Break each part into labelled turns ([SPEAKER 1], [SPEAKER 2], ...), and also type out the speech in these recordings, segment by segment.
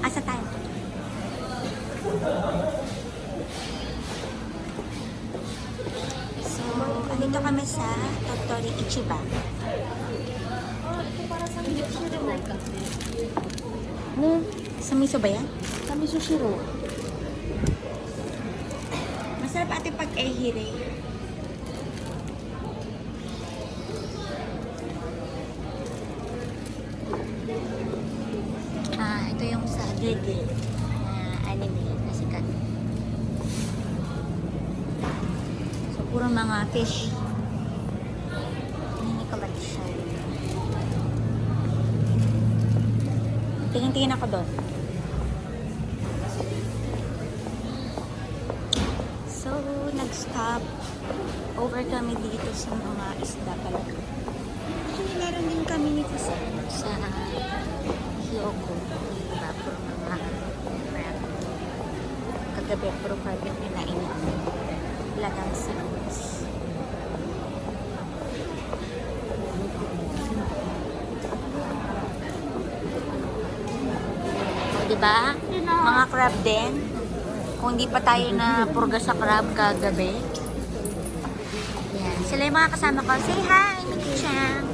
[SPEAKER 1] Asa tayo? So, andito kami sa Tottori Ichiban. No, sa miso ba yan?
[SPEAKER 2] Sa Misoshiro.
[SPEAKER 1] Masarap ate pag ehire. Ito yung sa Gege na anime na sikat. So, puro mga fish. Mini collection. Tingin-tingin ako doon. So, nag-stop over kami dito sa mga isda pala. Actually, meron din kami nito sa Hyoko. Diba? Puro mga crab. Kagabi, puro crab yung kinain namin. Lagang seeds. O, diba? Mga crab din. Kung hindi pa tayo na purga sa crab kagabi. Yan. Sila yung mga kasama ko. Say hi, Miki-chan.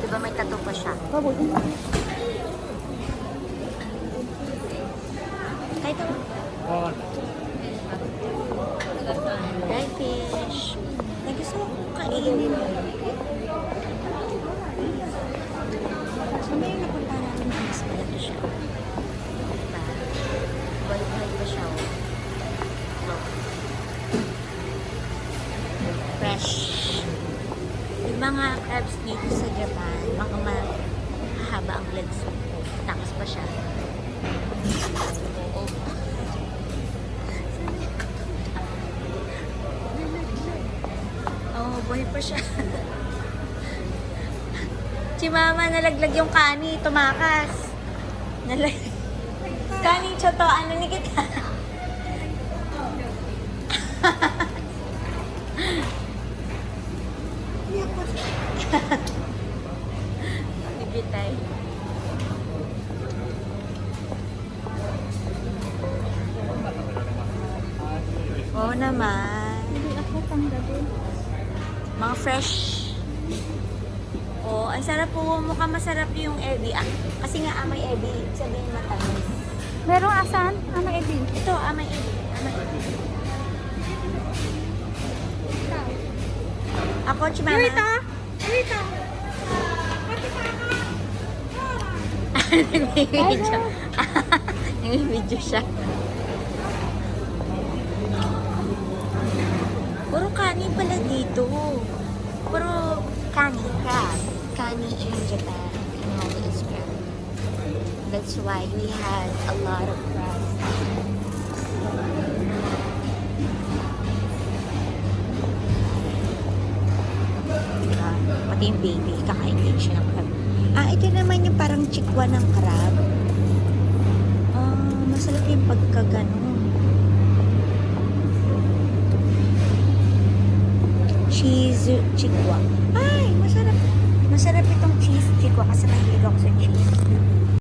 [SPEAKER 1] Diba may tattoo pa siya? Kahit ito. Dry fish. Nagusto ko kainin. So may napunta namin na mas malaki siya. Diba? Buhay-buhay pa siya. Look. Fresh. Yung mga crabs dito sa Japan, mga mahaba ang legs. Takas pa siya. Oo. Oh, buhay pa siya. Si mama, nalaglag yung kani, tumakas. Kani, choto, ano ni kita? Bibitay. Oo naman.
[SPEAKER 2] Hindi ako tanggapin.
[SPEAKER 1] Mga fresh. Oo, ang sarap po. Mukhang masarap yung ebi. Kasi nga amay ebi. Sabihin matamis.
[SPEAKER 2] Merong asan? Ano Edwin?
[SPEAKER 1] Ito, amay ebi. Amay ebi. Ako, chimama.
[SPEAKER 2] Rita!
[SPEAKER 1] Nag-video. Nag-video siya. Puro kanin pala dito. Puro kanin, crab. Kanin in Japan. And all is crab. That's why we had a lot of crab. Diba? Pati yung baby, kakain din siya ng crab. Ito naman yung parang chikwa ng crab. Masarap yung pagkaganon. Cheese chikwa. Ay, masarap. Masarap itong cheese chikwa kasi mahilig ako sa cheese.